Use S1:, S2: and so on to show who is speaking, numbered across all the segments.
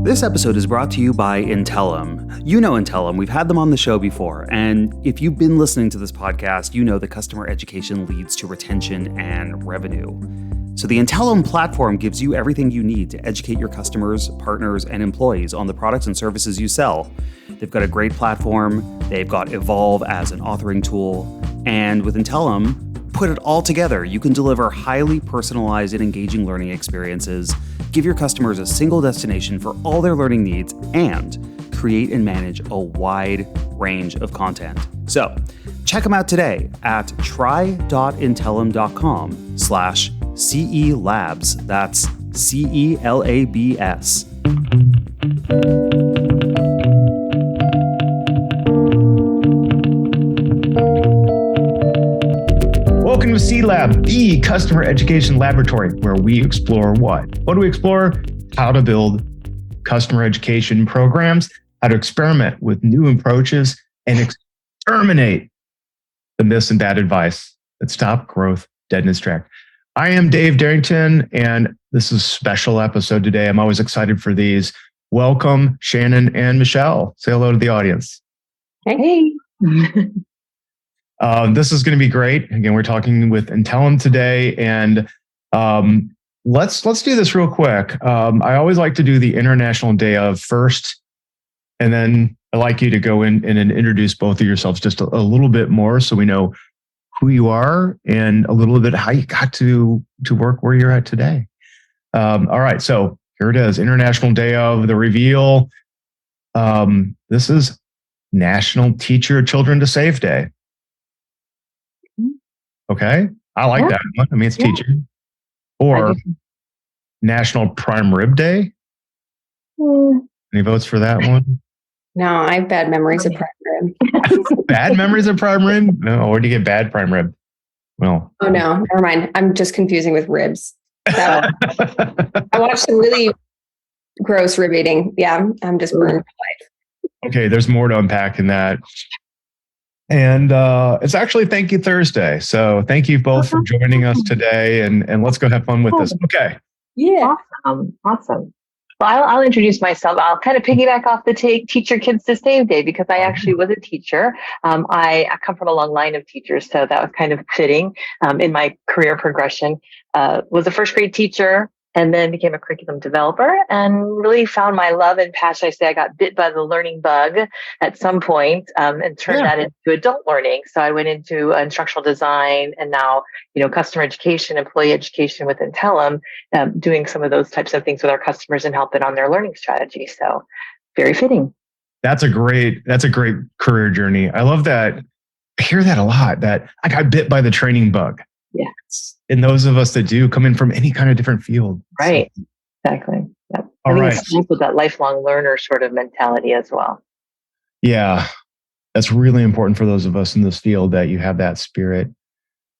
S1: This episode is brought to you by Intellum. You know Intellum, we've had them on the show before, and if you've been listening to this podcast, you know that customer education leads to retention and revenue. So the Intellum platform gives you everything you need to educate your customers, partners, and employees on the products and services you sell. They've got a great platform, they've got Evolve as an authoring tool, and with Intellum, put it all together, you can deliver highly personalized and engaging learning experiences, give your customers a single destination for all their learning needs, and create and manage a wide range of content. So check them out today at try.intellum.com/CELabs. That's CELABS.
S2: Welcome to CELab, the customer education laboratory, where we explore what? What do we explore? How to build customer education programs, how to experiment with new approaches, and exterminate the myths and bad advice that stop growth dead in its track. I am Dave Darrington, and this is a special episode today. I'm always excited for these. Welcome, Shannon and Michelle. Say hello to the audience.
S3: Hey.
S2: This is going to be great. Again, we're talking with Intellum today, and let's do this real quick. I always like to do the International Day of first, and then I'd like you to go in and introduce both of yourselves just a little bit more, so we know who you are and a little bit how you got to work where you're at today. All right, so here it is, International Day of the reveal. This is National Teach Your Children to Save Day. Okay, I like that one. I mean, it's teaching. Or National Prime Rib Day. Any votes for that one?
S3: No, I have bad memories of prime rib.
S2: Bad memories of prime rib? No, where do you get bad prime rib? Well,
S3: oh no, never mind. I'm just confusing with ribs. I watched some really gross rib eating. Yeah, I'm just burned for life.
S2: Okay, there's more to unpack in that. And it's actually Thank You Thursday. So thank you both for joining us today, and let's go have fun with this. Okay.
S4: Yeah. Awesome. Well, I'll introduce myself. I'll kind of piggyback off the Teach Your Kids to Save Day, because I actually was a teacher. I come from a long line of teachers, so that was kind of fitting in my career progression. Was a first grade teacher, and then became a curriculum developer, and really found my love and passion. I say I got bit by the learning bug at some point, and turned that into adult learning. So I went into instructional design, and now, customer education, employee education with Intellum, doing some of those types of things with our customers and helping on their learning strategy. So very fitting.
S2: That's a great career journey. I love that. I hear that a lot, that I got bit by the training bug.
S4: Yes.
S2: And those of us that do come in from any kind of different field.
S4: Right. So. Exactly. Yep.
S2: All right.
S4: It's with that lifelong learner sort of mentality as well.
S2: Yeah. That's really important for those of us in this field, that you have that spirit.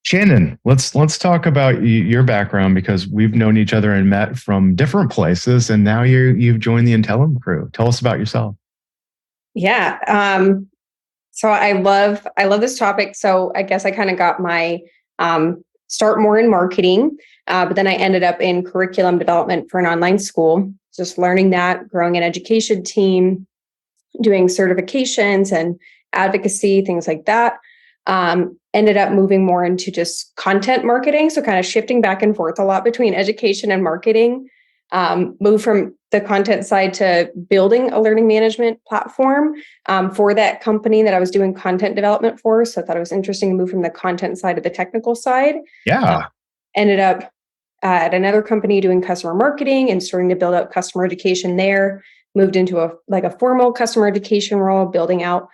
S2: Shannon, let's talk about your background, because we've known each other and met from different places, and now you've joined the Intellum crew. Tell us about yourself.
S3: Yeah. So I love this topic. So I guess I kind of got my start more in marketing, but then I ended up in curriculum development for an online school, just learning that, growing an education team, doing certifications and advocacy, things like that. Ended up moving more into just content marketing. So kind of shifting back and forth a lot between education and marketing. Moved from the content side to building a learning management platform for that company that I was doing content development for. So I thought it was interesting to move from the content side to the technical side.
S2: Yeah.
S3: Ended up at another company doing customer marketing and starting to build out customer education there. Moved into a formal customer education role, building out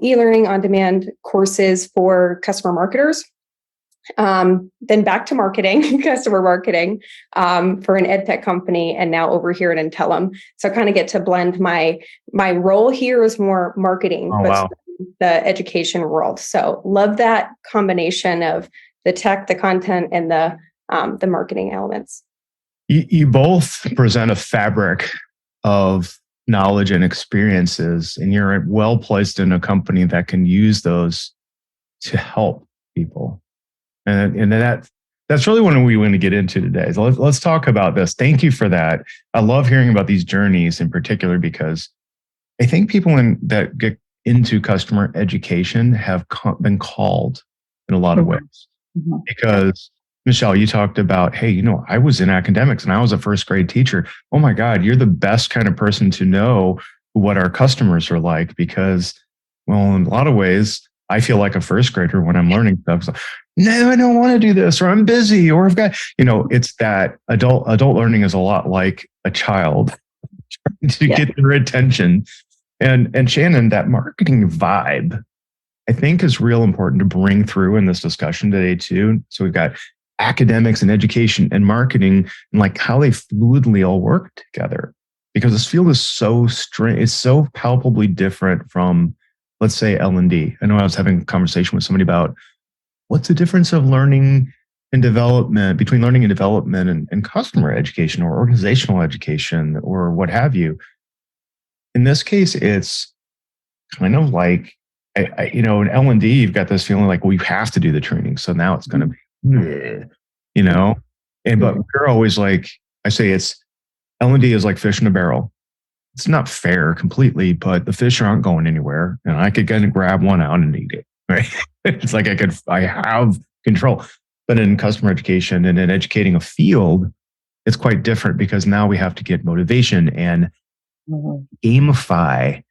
S3: e-learning on-demand courses for customer marketers. Then back to marketing, customer marketing, for an ed tech company, and now over here at Intellum. So I kind of get to blend my role here is more marketing, but the education world. So love that combination of the tech, the content, and the marketing elements.
S2: You both present a fabric of knowledge and experiences, and you're well placed in a company that can use those to help people. And that that's really what we want to get into today. So let's talk about this. Thank you for that. I love hearing about these journeys in particular, because I think people that get into customer education have been called in a lot of ways. Because Michelle, you talked about, hey, I was in academics and I was a first grade teacher. Oh my God, you're the best kind of person to know what our customers are like, because, well, in a lot of ways, I feel like a first grader when I'm learning stuff. So, no, I don't want to do this, or I'm busy, or I've got, it's that adult learning is a lot like a child trying to get their attention. And Shannon, that marketing vibe, I think, is real important to bring through in this discussion today too. So we've got academics and education and marketing, and like how they fluidly all work together, because this field is so strange. It's so palpably different from, let's say, L&D. I know I was having a conversation with somebody about what's the difference of learning and development, between learning and development and customer education or organizational education or what have you. In this case, it's kind of like, in L&D, you've got this feeling like, well, you have to do the training. So now it's going to be, but we're always like, I say it's L&D is like fish in a barrel. It's not fair completely, but the fish aren't going anywhere. And I could kind of grab one out and eat it, right? It's like I have control. But in customer education and in educating a field, it's quite different, because now we have to get motivation and gamify.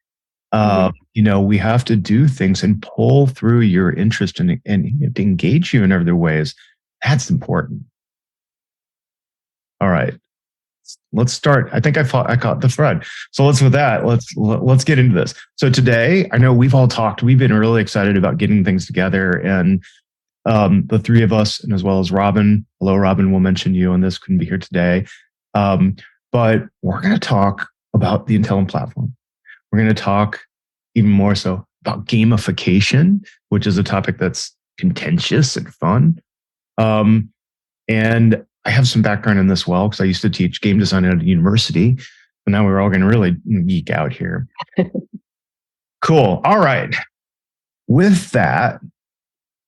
S2: We have to do things and pull through your interest and to engage you in other ways. That's important. All right, let's start. I think I caught the thread. So let's get into this. So today, I know we've all talked. We've been really excited about getting things together, and the three of us, and as well as Robin. Hello, Robin. We'll mention you on this. Couldn't be here today, but we're going to talk about the Intellum platform. We're going to talk even more so about gamification, which is a topic that's contentious and fun. And I have some background in this because I used to teach game design at a university. But now we're all going to really geek out here. Cool. All right. With that,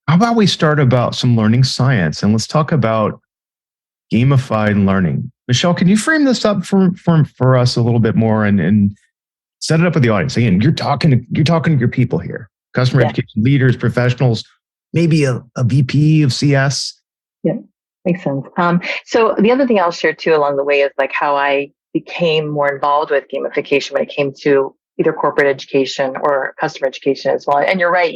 S2: how about we start about some learning science, and let's talk about gamified learning. Michelle, can you frame this up for us a little bit more and set it up with the audience? Again, you're talking to your people here, customer education leaders, professionals, maybe a VP of CS.
S4: Yeah, makes sense. So the other thing I'll share too along the way is like how I became more involved with gamification when it came to either corporate education or customer education as well. And you're right,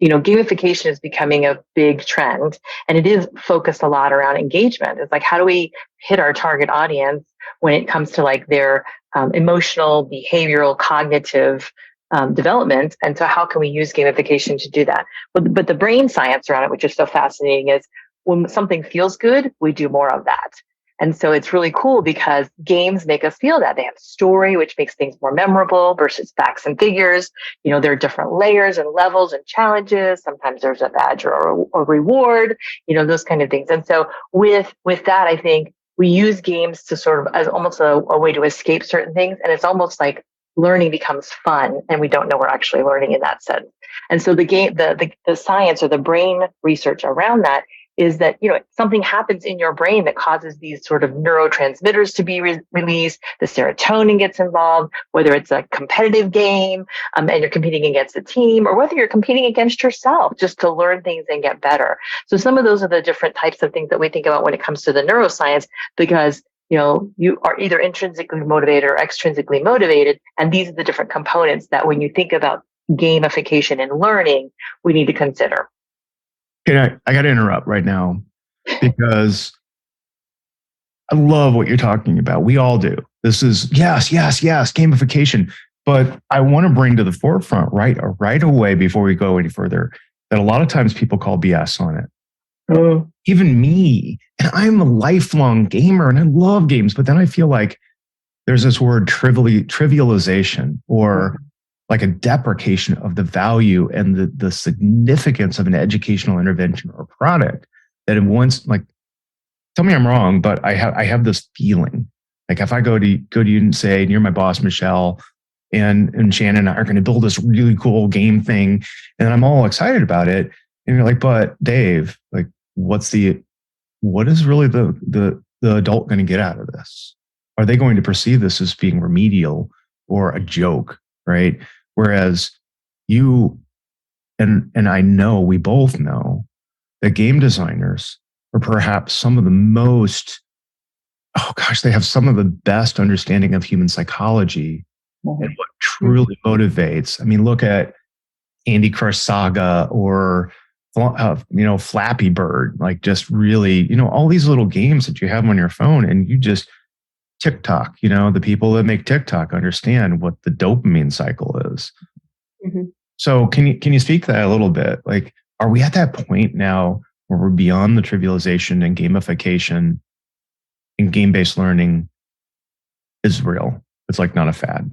S4: gamification is becoming a big trend, and it is focused a lot around engagement. It's like, how do we hit our target audience when it comes to like their emotional, behavioral, cognitive development? And so how can we use gamification to do that? But the brain science around it, which is so fascinating, is when something feels good, we do more of that. And so it's really cool because games make us feel that. They have story, which makes things more memorable versus facts and figures. There are different layers and levels and challenges. Sometimes there's a badge or a reward, those kind of things. And so with that, I think we use games to sort of as almost a way to escape certain things. And it's almost like learning becomes fun and we don't know we're actually learning in that sense. And so the science or the brain research around that is that, something happens in your brain that causes these sort of neurotransmitters to be released. The serotonin gets involved, whether it's a competitive game and you're competing against a team, or whether you're competing against yourself just to learn things and get better. So some of those are the different types of things that we think about when it comes to the neuroscience, because you are either intrinsically motivated or extrinsically motivated. And these are the different components that when you think about gamification and learning, we need to consider.
S2: Okay, I got to interrupt right now because I love what you're talking about. We all do. This is yes, gamification. But I want to bring to the forefront right away before we go any further that a lot of times people call BS on it. Even me, and I'm a lifelong gamer and I love games, but then I feel like there's this word trivialization or like a deprecation of the value and the significance of an educational intervention or product that it once, like, tell me I'm wrong, but I have this feeling like if I go to you and say, you're my boss, Michelle, and Shannon and I are going to build this really cool game thing, and I'm all excited about it, and you're like, but Dave, like, what's the what is really the adult going to get out of this? Are they going to perceive this as being remedial or a joke, right? Whereas you and I know, we both know that game designers are perhaps some of the most, they have some of the best understanding of human psychology and what truly motivates. I mean, look at Candy Crush Saga or Flappy Bird, like just really, all these little games that you have on your phone, and you just TikTok, the people that make TikTok understand what the dopamine cycle is.
S3: Mm-hmm.
S2: So can you speak to that a little bit? Like, are we at that point now where we're beyond the trivialization and gamification and game-based learning is real? It's like not a fad.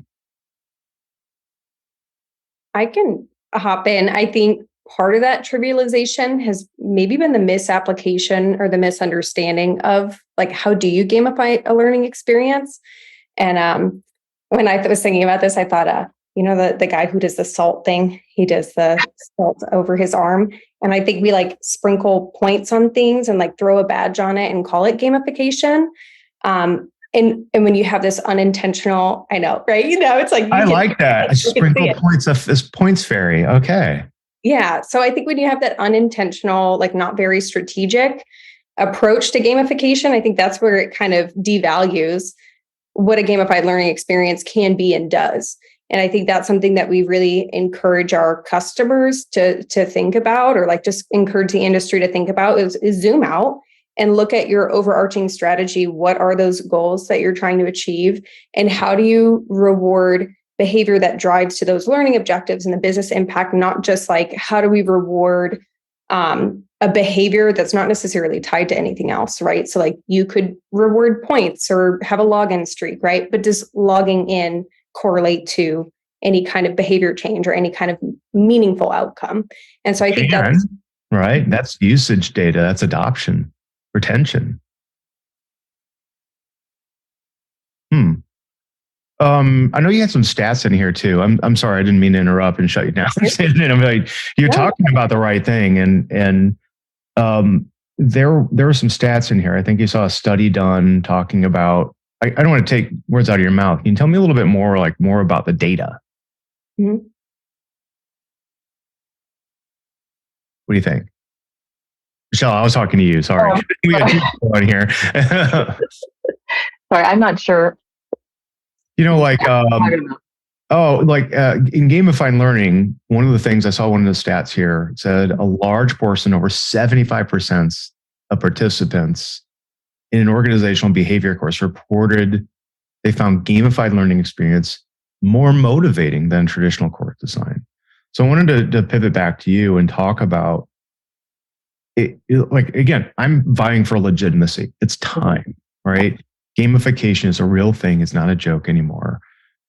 S3: I can hop in. I think part of that trivialization has maybe been the misapplication or the misunderstanding of like, how do you gamify a learning experience? And when I was thinking about this, I thought, the guy who does the salt thing, he does the salt over his arm. And I think we like sprinkle points on things and like throw a badge on it and call it gamification. And when you have this unintentional, I know, right? It's like,
S2: I like that. I sprinkle points of this points fairy. Okay.
S3: Yeah. So I think when you have that unintentional, like not very strategic approach to gamification, I think that's where it kind of devalues what a gamified learning experience can be and does. And I think that's something that we really encourage our customers to think about, or like just encourage the industry to think about is zoom out and look at your overarching strategy. What are those goals that you're trying to achieve? And how do you reward behavior that drives to those learning objectives and the business impact? Not just like, how do we reward a behavior that's not necessarily tied to anything else, right? So like you could reward points or have a login streak, right? But does logging in correlate to any kind of behavior change or any kind of meaningful outcome? And so I think that's
S2: right. That's usage data. That's adoption, retention. I know you had some stats in here too. I'm sorry, I didn't mean to interrupt and shut you down. I'm like, you're talking about the right thing, and there were some stats in here. I think you saw a study done talking about. I don't want to take words out of your mouth. Can you tell me a little bit more about the data?
S3: Mm-hmm.
S2: What do you think? Michelle, I was talking to you. Sorry. We got two people on here.
S4: Sorry, I'm not sure.
S2: In gamified learning, one of the things I saw, one of the stats here said a large portion, over 75% of participants in an organizational behavior course reported they found gamified learning experience more motivating than traditional course design. So I wanted to pivot back to you and talk about it. Like, again, I'm vying for legitimacy. It's time, right? Gamification is a real thing. It's not a joke anymore.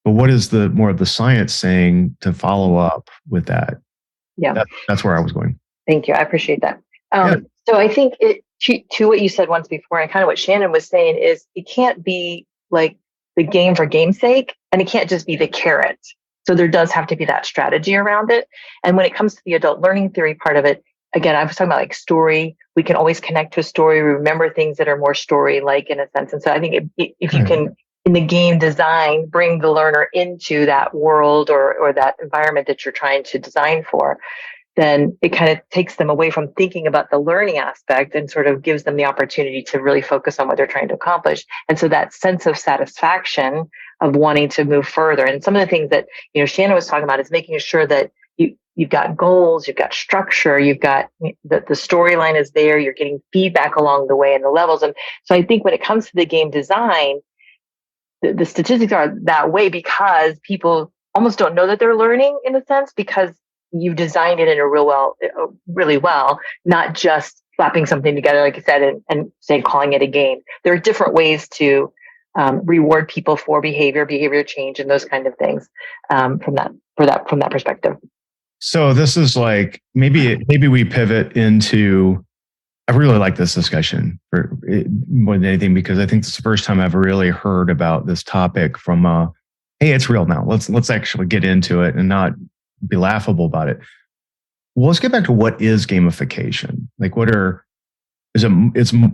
S2: But what is the more of the science saying to follow up with that?
S4: Yeah,
S2: that's where I was going.
S4: Thank you. I appreciate that. So I think to what you said once before, and kind of what Shannon was saying, is it can't be like the game for game's sake, and it can't just be the carrot. So there does have to be that strategy around it. And when it comes to the adult learning theory part of it, again, I was talking about like story. We can always connect to a story. We remember things that are more story-like in a sense. And so I think if you can, in the game design, bring the learner into that world or that environment that you're trying to design for, then it kind of takes them away from thinking about the learning aspect and sort of gives them the opportunity to really focus on what they're trying to accomplish. And so that sense of satisfaction of wanting to move further. And some of the things that, Shannon was talking about is making sure that you've got goals, you've got structure, you've got the storyline is there, you're getting feedback along the way and the levels. And so I think when it comes to the game design, the statistics are that way because people almost don't know that they're learning in a sense because you've designed it in really well, not just slapping something together, like you said, and say calling it a game. There are different ways to reward people for behavior change, and those kind of things from that perspective.
S2: So this is like maybe we pivot into. I really like this discussion more than anything because I think it's the first time I've really heard about this topic from hey, it's real now. Let's actually get into it and not be laughable about it. Well, let's get back to what is gamification. Like, what are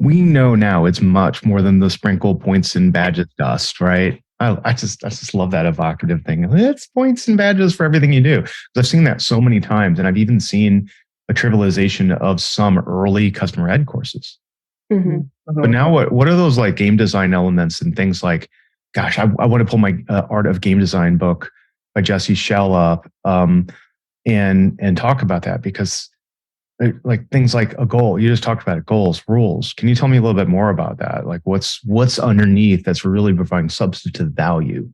S2: we know now it's much more than the sprinkle points and badges dust, right? I just love that evocative thing. It's points and badges for everything you do. I've seen that so many times, and I've even seen a trivialization of some early customer ed courses.
S3: Mm-hmm.
S2: But now what are those like game design elements and things like, gosh, I want to pull my Art of Game Design book by Jesse Schell up and talk about that, because like things like a goal, you just talked about it, goals, rules. Can you tell me a little bit more about that? Like what's underneath that's really providing substantive value?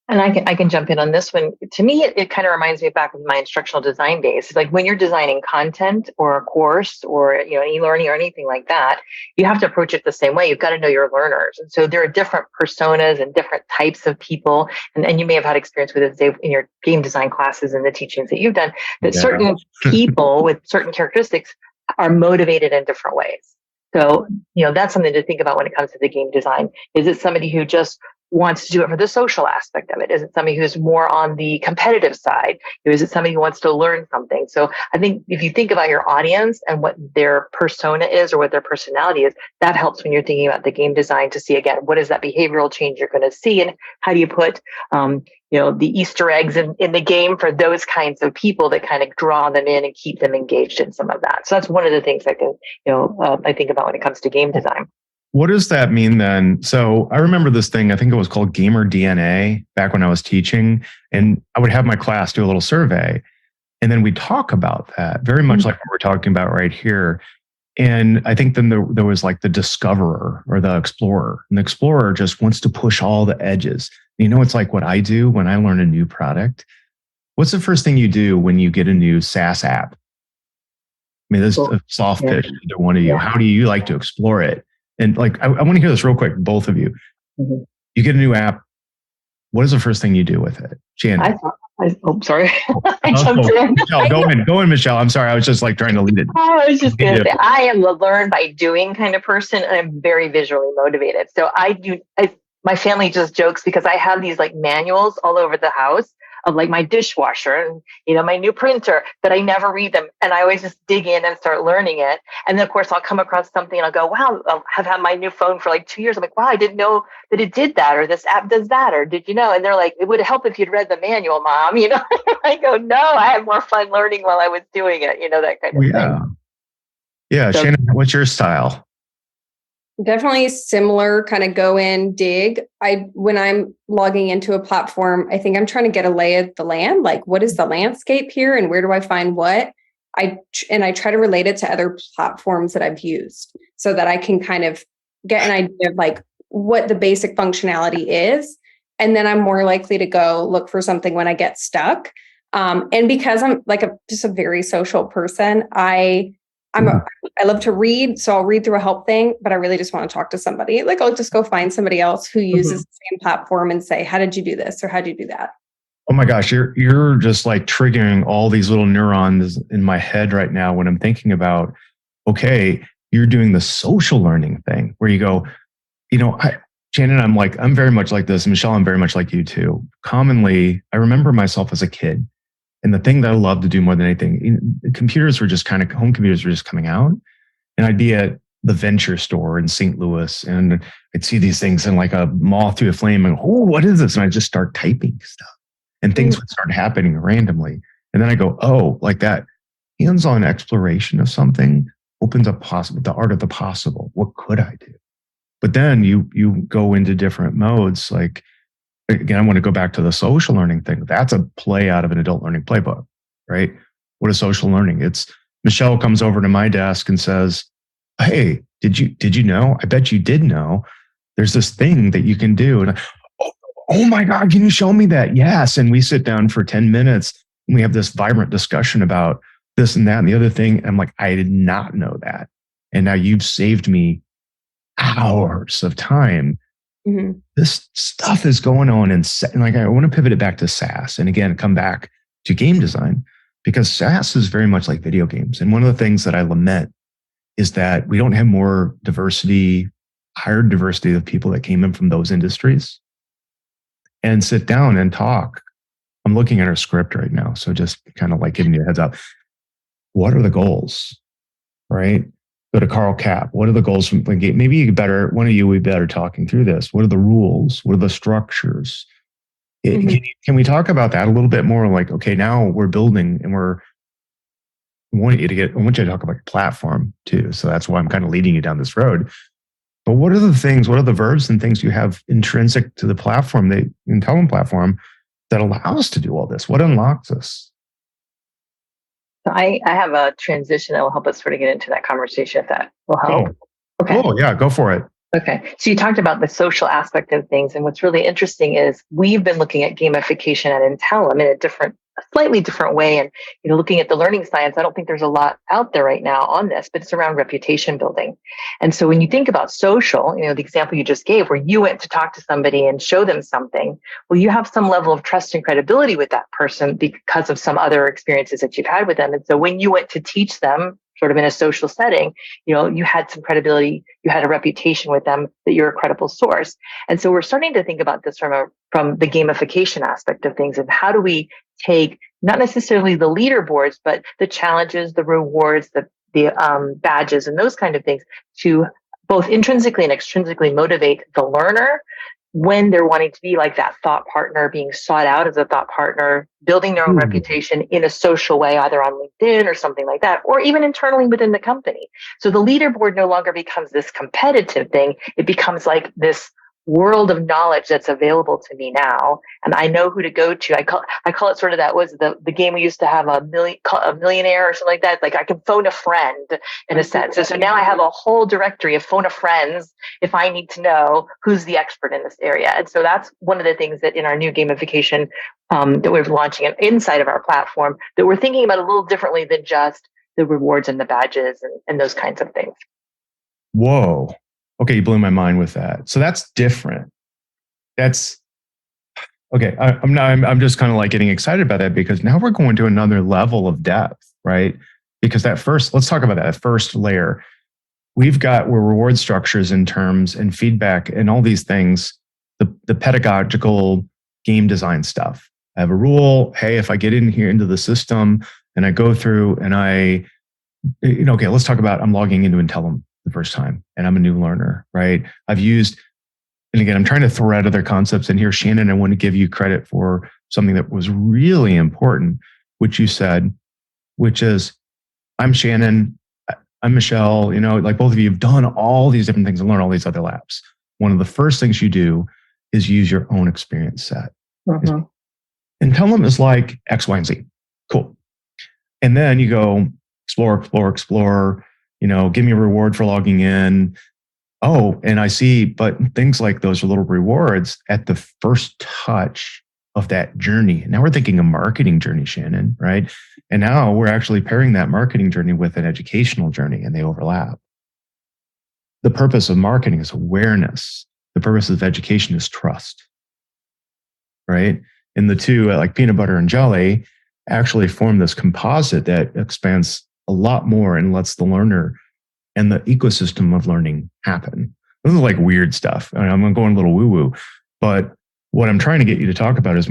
S4: And I can jump in on this one. To me, it kind of reminds me back of my instructional design days. It's like when you're designing content or a course or e-learning or anything like that, you have to approach it the same way. You've got to know your learners. And so there are different personas and different types of people. And you may have had experience with it in your game design classes and the teachings that you've done, that certain people with certain characteristics are motivated in different ways. So, that's something to think about when it comes to the game design. Is it somebody who just wants to do it for the social aspect of it? Is it somebody who's more on the competitive side? Is it somebody who wants to learn something? So I think if you think about your audience and what their persona is or what their personality is, that helps when you're thinking about the game design to see, again, what is that behavioral change you're going to see, and how do you put the Easter eggs in the game for those kinds of people that kind of draw them in and keep them engaged in some of that. So that's one of the things I can, I think about when it comes to game design.
S2: What does that mean then? So I remember this thing, I think it was called Gamer DNA back when I was teaching, and I would have my class do a little survey, and then we'd talk about that very much like what we're talking about right here. And I think then there was like the discoverer or the explorer, and the explorer just wants to push all the edges. It's like what I do when I learn a new product. What's the first thing you do when you get a new SaaS app? I mean, this is a soft pitch to either one of you. Yeah. How do you like to explore it? And like, I want to hear this real quick, both of you. Mm-hmm. You get a new app. What is the first thing you do with it? Shannon.
S4: Sorry. I
S2: jumped in. Michelle, go in, Michelle. I'm sorry. I was just like trying to lead it.
S4: I was just going to say, I am the learn by doing kind of person, and I'm very visually motivated. So my family just jokes because I have these like manuals all over the house of like my dishwasher and, my new printer, but I never read them. And I always just dig in and start learning it. And then of course I'll come across something and I'll go, wow, I've had my new phone for like 2 years. I'm like, wow, I didn't know that it did that, or this app does that, or did you know? And they're like, it would help if you'd read the manual, Mom. I go, no, I had more fun learning while I was doing it, that kind of thing.
S2: Yeah. So, Shannon, what's your style?
S3: Definitely similar, kind of go in, dig. When I'm logging into a platform, I think I'm trying to get a lay of the land. Like, what is the landscape here and where do I find what? I try to relate it to other platforms that I've used so that I can kind of get an idea of like what the basic functionality is. And then I'm more likely to go look for something when I get stuck. And because I'm like just a very social person, I love to read, so I'll read through a help thing, but I really just want to talk to somebody. Like I'll just go find somebody else who uses the same platform and say, how did you do this? Or how did you do that?
S2: Oh my gosh, you're just like triggering all these little neurons in my head right now when I'm thinking about, okay, you're doing the social learning thing where you go, Shannon, I'm very much like this. Michelle, I'm very much like you too. Commonly, I remember myself as a kid. And the thing that I love to do more than anything, home computers were just coming out. And I'd be at the Venture store in St. Louis and I'd see these things and like a moth to a flame and, oh, what is this? And I'd just start typing stuff and things would start happening randomly. And then I go, oh, like that hands-on exploration of something opens up the art of the possible. What could I do? But then you go into different modes. Like, again, I want to go back to the social learning thing. That's a play out of an adult learning playbook, right? What is social learning? It's Michelle comes over to my desk and says, hey, did you know? I bet you did know. There's this thing that you can do. And oh my God, can you show me that? Yes. And we sit down for 10 minutes and we have this vibrant discussion about this and that and the other thing. And I'm like, I did not know that. And now you've saved me hours of time. Mm-hmm. This stuff is going on and like I want to pivot it back to SaaS and again come back to game design because SaaS is very much like video games. And one of the things that I lament is that we don't have more diversity, higher diversity of people that came in from those industries and sit down and talk. I'm looking at our script right now, so just kind of like giving you a heads up. What are the goals, right? go to Carl Kapp. What are the goals from the game? Maybe one of you would be better talking through this. What are the rules? What are the structures? Can we talk about that a little bit more? Like, okay, now we're building and I want you to talk about your platform too. So that's why I'm kind of leading you down this road. But what are the verbs and things you have intrinsic to the platform, the Intellum platform, that allow us to do all this? What unlocks us?
S4: So I have a transition that will help us sort of get into that conversation, if that will help.
S2: Cool. Okay. Cool. Yeah, go for it.
S4: Okay. So you talked about the social aspect of things. And what's really interesting is we've been looking at gamification at Intellum in a slightly different way. And, looking at the learning science, I don't think there's a lot out there right now on this, but it's around reputation building. And so when you think about social, the example you just gave where you went to talk to somebody and show them something, well, you have some level of trust and credibility with that person because of some other experiences that you've had with them. And so when you went to teach them sort of in a social setting, you had some credibility, you had a reputation with them that you're a credible source. And so we're starting to think about this from the gamification aspect of things, and how do we take not necessarily the leaderboards, but the challenges, the rewards, the badges, and those kind of things to both intrinsically and extrinsically motivate the learner when they're wanting to be like that thought partner, being sought out as a thought partner, building their own reputation in a social way, either on LinkedIn or something like that, or even internally within the company. So the leaderboard no longer becomes this competitive thing. It becomes like this world of knowledge that's available to me now, and I know who to go to. I call it sort of, that was the game we used to have, a millionaire or something like that. Like I can phone a friend in a sense. So now I have a whole directory of phone a friends if I need to know who's the expert in this area. And so that's one of the things that in our new gamification that we're launching inside of our platform, that we're thinking about a little differently than just the rewards and the badges and those kinds of things.
S2: Whoa. Okay, you blew my mind with that. So that's different. That's okay. I'm just kind of like getting excited about that, because now we're going to another level of depth, right? Because let's talk about that first layer. We're reward structures in terms and feedback and all these things, the pedagogical game design stuff. I have a rule. Hey, if I get in here into the system and I go through and okay, let's talk about, I'm logging into Intellum the first time and I'm a new learner, right? And again, I'm trying to thread other concepts in here. Shannon, I want to give you credit for something that was really important, which you said, which is, I'm Shannon, I'm Michelle, like both of you have done all these different things and learn all these other labs. One of the first things you do is use your own experience set. Intellum is like X, Y, and Z. Cool. And then you go explore, give me a reward for logging in. Oh, and I see, but things like those little rewards at the first touch of that journey. Now we're thinking a marketing journey, Shannon, right? And now we're actually pairing that marketing journey with an educational journey, and they overlap. The purpose of marketing is awareness. The purpose of education is trust, right? And the two, like peanut butter and jelly, actually form this composite that expands a lot more and lets the learner and the ecosystem of learning happen. This is like weird stuff. I'm going a little woo-woo, but what I'm trying to get you to talk about is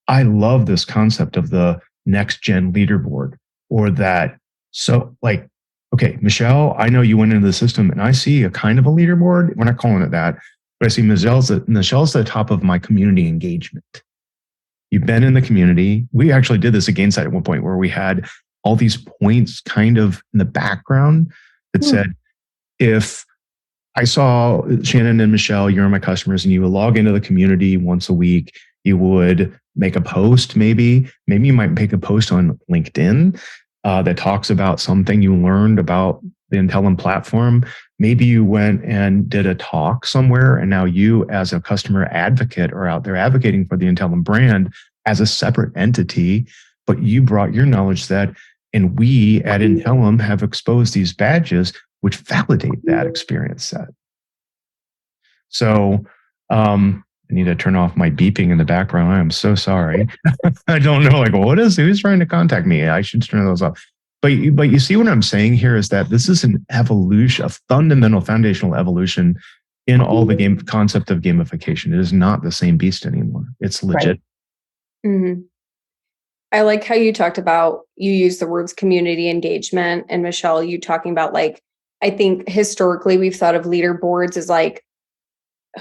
S2: I love this concept of the next gen leaderboard, or that. So like, okay, Michelle, I know you went into the system and I see a kind of a leaderboard. We're not calling it that, but I see Michelle's at the top of my community engagement. You've been in the community. We actually did this at Gainsight at one point where we had all these points kind of in the background that said, if I saw Shannon and Michelle, you're my customers, and you would log into the community once a week, you would make a post, maybe you might make a post on LinkedIn that talks about something you learned about the Intellum platform. Maybe you went and did a talk somewhere, and now you as a customer advocate are out there advocating for the Intellum brand as a separate entity, but you brought your knowledge set, and we at Intellum have exposed these badges which validate that experience set. So I need to turn off my beeping in the background. I am so sorry. I don't know, like, who's trying to contact me? I should turn those off. But you see what I'm saying here is that this is an evolution, a fundamental foundational evolution in all the game concept of gamification. It is not the same beast anymore. It's legit.
S3: Right. Mm-hmm. I like how you talked about, you use the words community engagement, and Michelle, you talking about like I think historically we've thought of leaderboards as like,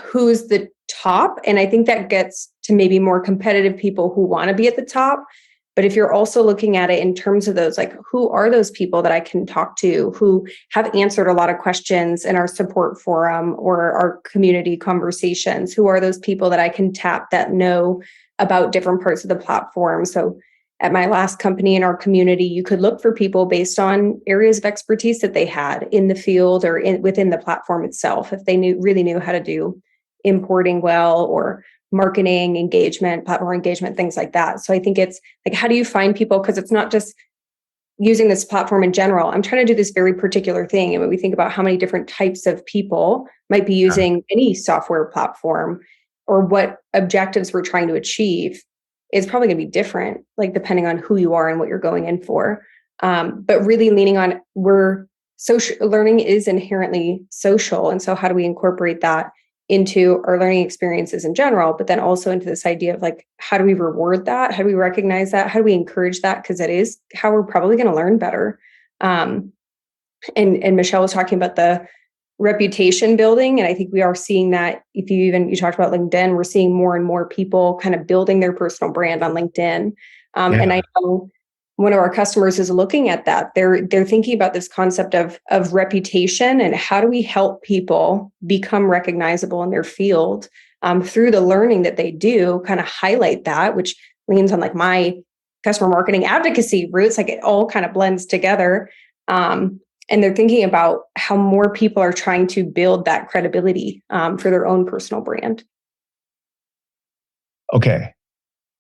S3: who's the top? And I think that gets to maybe more competitive people who want to be at the top. But if you're also looking at it in terms of those, like, who are those people that I can talk to who have answered a lot of questions in our support forum or our community conversations? Who are those people that I can tap that know about different parts of the platform? So at my last company in our community, you could look for people based on areas of expertise that they had in the field or within the platform itself. If they really knew how to do importing well, or marketing, engagement, platform engagement, things like that. So I think it's like, how do you find people? Because it's not just using this platform in general. I'm trying to do this very particular thing. And when we think about how many different types of people might be using any software platform, or what objectives we're trying to achieve, is probably going to be different, like depending on who you are and what you're going in for. But really leaning on, learning is inherently social. And so how do we incorporate that into our learning experiences in general, but then also into this idea of like, how do we reward that? How do we recognize that? How do we encourage that? Because it is how we're probably going to learn better. And Michelle was talking about the reputation building. And I think we are seeing that. If you talked about LinkedIn, we're seeing more and more people kind of building their personal brand on LinkedIn. And I know one of our customers is looking at that. They're thinking about this concept of reputation and how do we help people become recognizable in their field through the learning that they do, kind of highlight that, which leans on like my customer marketing advocacy roots, like it all kind of blends together. And they're thinking about how more people are trying to build that credibility for their own personal brand.
S2: Okay.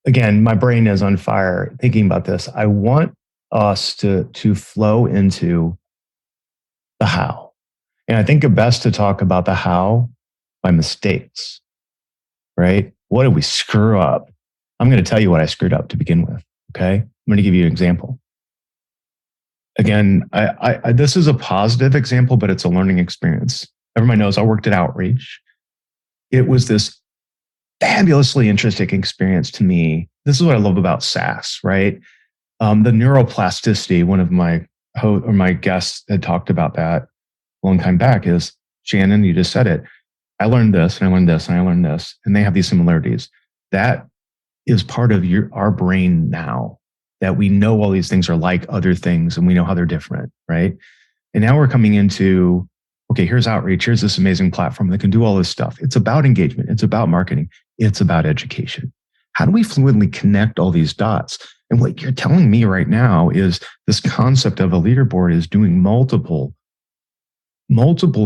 S2: Again, my brain is on fire thinking about this. I want us to flow into the how. And I think it's best to talk about the how by mistakes, right? What did we screw up? I'm going to tell you what I screwed up to begin with, okay? I'm going to give you an example. Again, I this is a positive example, but it's a learning experience. Everybody knows I worked at Outreach. It was this fabulously interesting experience to me. This is what I love about SaaS, right? The neuroplasticity, one of my guests had talked about that a long time back, is Shannon, you just said it. I learned this and I learned this and I learned this, and they have these similarities. That is part of our brain now, that we know all these things are like other things and we know how they're different, right? And now we're coming into, okay, here's Outreach, here's this amazing platform that can do all this stuff. It's about engagement, it's about marketing, it's about education. How do we fluidly connect all these dots? And what you're telling me right now is this concept of a leaderboard is doing multiple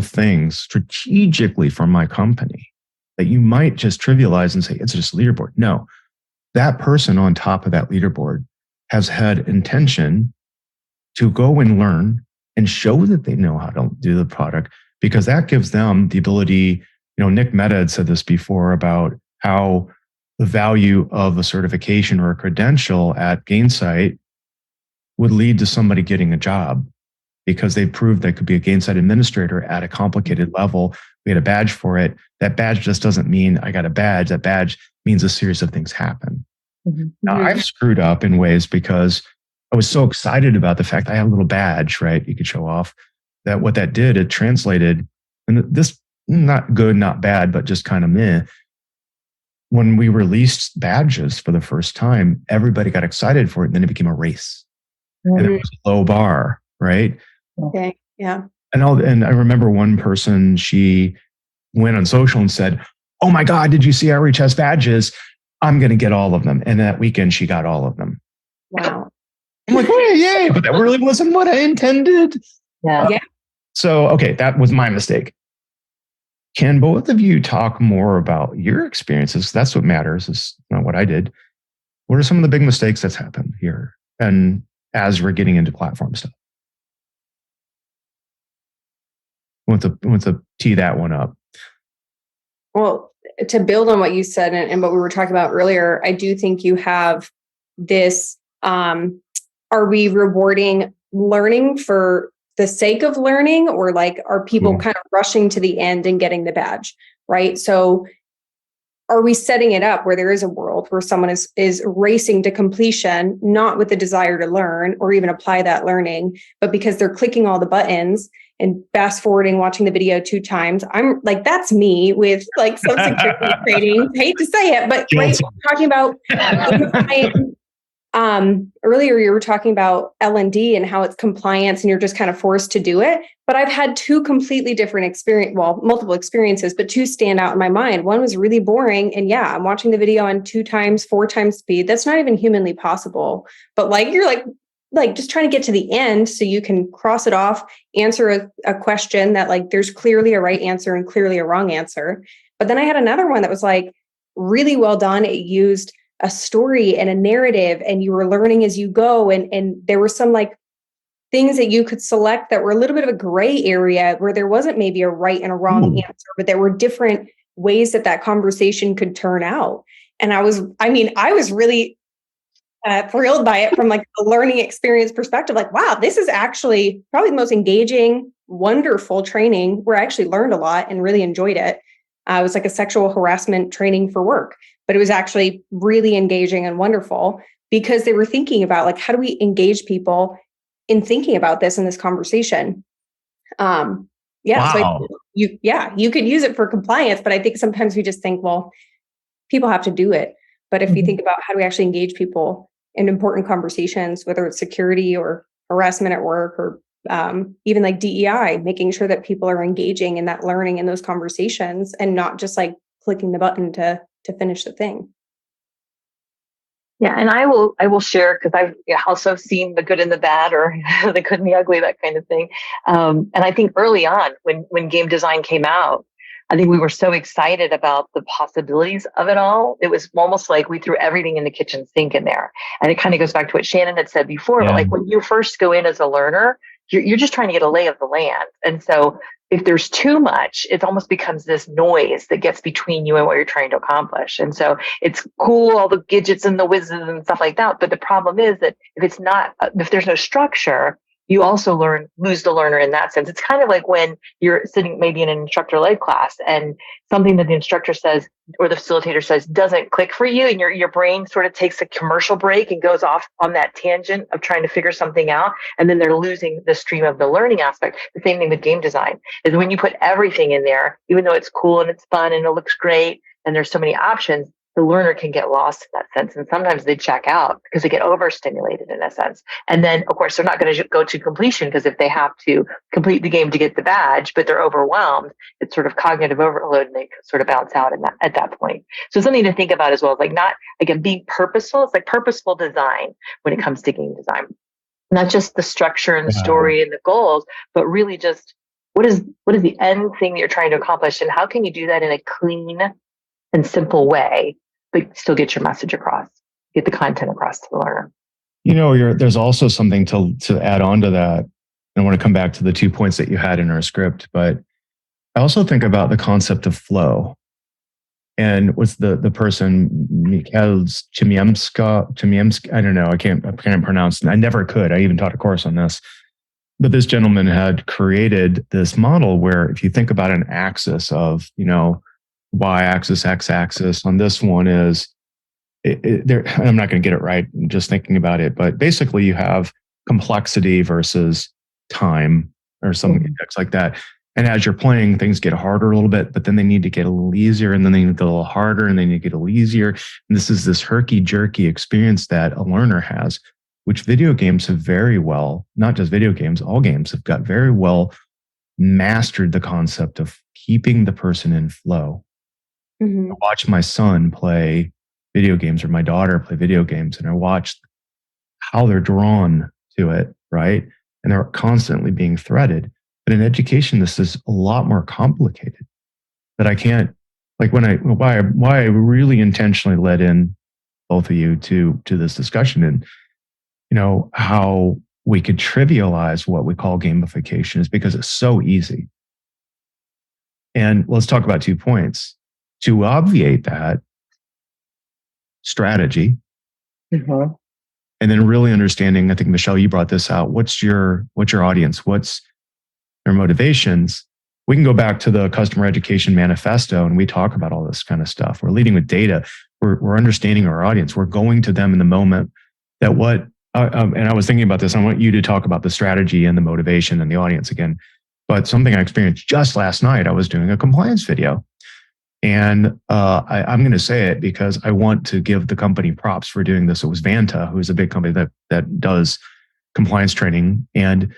S2: things strategically for my company that you might just trivialize and say, it's just a leaderboard. No, that person on top of that leaderboard has had intention to go and learn and show that they know how to do the product, because that gives them the ability. Nick Mehta had said this before about how the value of a certification or a credential at Gainsight would lead to somebody getting a job because they proved they could be a Gainsight administrator at a complicated level. We had a badge for it. That badge just doesn't mean I got a badge. That badge means a series of things happen. Mm-hmm. Now, I've screwed up in ways because I was so excited about the fact I had a little badge, right? You could show off that. What that did, it translated, and this not good, not bad, but just kind of meh. When we released badges for the first time, everybody got excited for it. And then it became a race. Mm-hmm. And it was a low bar, right?
S3: Okay. Yeah.
S2: And I remember one person, she went on social and said, "Oh my God, did you see Outreach has badges? I'm going to get all of them." And that weekend, she got all of them.
S3: Wow.
S2: I'm like, "Hey, yay!" But that really wasn't what I intended.
S3: Yeah.
S2: So, okay, that was my mistake. Can both of you talk more about your experiences? That's what matters. Is not what I did. What are some of the big mistakes that's happened here? And as we're getting into platform stuff, want to tee that one up.
S3: Well, to build on what you said and what we were talking about earlier, I do think you have this, are we rewarding learning for the sake of learning, or like, are people kind of rushing to the end and getting the badge, right? So are we setting it up where there is a world where someone is racing to completion, not with the desire to learn or even apply that learning, but because they're clicking all the buttons and fast forwarding, watching the video 2 times? I'm like, that's me with like some security training. Hate to say it, but right, talking about earlier you were talking about L&D and how it's compliance and you're just kind of forced to do it. But I've had 2 completely different multiple experiences, but 2 stand out in my mind. One was really boring. And yeah, I'm watching the video on 2 times, 4 times speed. That's not even humanly possible. But like, you're like just trying to get to the end so you can cross it off, answer a question that like there's clearly a right answer and clearly a wrong answer. But then I had another one that was like really well done. It used a story and a narrative, and you were learning as you go. And there were some like things that you could select that were a little bit of a gray area where there wasn't maybe a right and a wrong answer, but there were different ways that conversation could turn out. And I was really thrilled by it from like a learning experience perspective. Like, wow, this is actually probably the most engaging, wonderful training where I actually learned a lot and really enjoyed it. It was like a sexual harassment training for work, but it was actually really engaging and wonderful because they were thinking about like, how do we engage people in thinking about this in this conversation? Wow. So you could use it for compliance, but I think sometimes we just think, well, people have to do it. But if you think about how do we actually engage people in important conversations, whether it's security or harassment at work or even like DEI, making sure that people are engaging in that learning in those conversations and not just like clicking the button to finish the thing.
S4: Yeah, and I will share because I've also seen the good and the bad, or the good and the ugly, that kind of thing. And I think early on, when game design came out, I think we were so excited about the possibilities of it all. It was almost like we threw everything in the kitchen sink in there. And it kind of goes back to what Shannon had said before. But like when you first go in as a learner, you're just trying to get a lay of the land. And so if there's too much, it almost becomes this noise that gets between you and what you're trying to accomplish. And so it's cool, all the gadgets and the whizzes and stuff like that. But the problem is that if there's no structure, you also lose the learner in that sense. It's kind of like when you're sitting maybe in an instructor-led class and something that the instructor says or the facilitator says doesn't click for you, and your brain sort of takes a commercial break and goes off on that tangent of trying to figure something out, and then they're losing the stream of the learning aspect. The same thing with game design is when you put everything in there, even though it's cool and it's fun and it looks great and there's so many options, the learner can get lost in that sense. And sometimes they check out because they get overstimulated in a sense. And then, of course, they're not going to go to completion because if they have to complete the game to get the badge, but they're overwhelmed, it's sort of cognitive overload and they sort of bounce out at that point. So something to think about as well, like not, again, being purposeful. It's like purposeful design when it comes to game design. Not just the structure and the story and the goals, but really just what is the end thing that you're trying to accomplish and how can you do that in a clean and simple way, but still get your message across, get the content across to the learner.
S2: You know, there's also something to add on to that. I want to come back to the 2 points that you had in our script, but I also think about the concept of flow. And what's the person, Kiehl Chimiemska, I don't know, I can't pronounce it. I never could. I even taught a course on this. But this gentleman had created this model where if you think about an axis of, y-axis, x-axis. On this one is, I'm not going to get it right just thinking about it, but basically you have complexity versus time or something like that. And as you're playing, things get harder a little bit, but then they need to get a little easier, and then they need to get a little harder, and they need to get a little easier. And this is this herky-jerky experience that a learner has, which video games have very well, not just video games, all games have got very well mastered the concept of keeping the person in flow. I watch my son play video games or my daughter play video games, and I watch how they're drawn to it, right? And they're constantly being threaded. But in education, this is a lot more complicated that I can't, like why I really intentionally led in both of you to this discussion and, how we could trivialize what we call gamification is because it's so easy. And let's talk about 2 points. To obviate that, strategy, and then really understanding, I think, Michelle, you brought this out. What's your audience? What's their motivations? we can go back to the customer education manifesto and we talk about all this kind of stuff. We're leading with data. We're understanding our audience. We're going to them in the moment that what, and I was thinking about this. I want you to talk about the strategy and the motivation and the audience again. But something I experienced just last night, I was doing a compliance video. And I'm going to say it because I want to give the company props for doing this. It was Vanta, who is a big company that does compliance training. And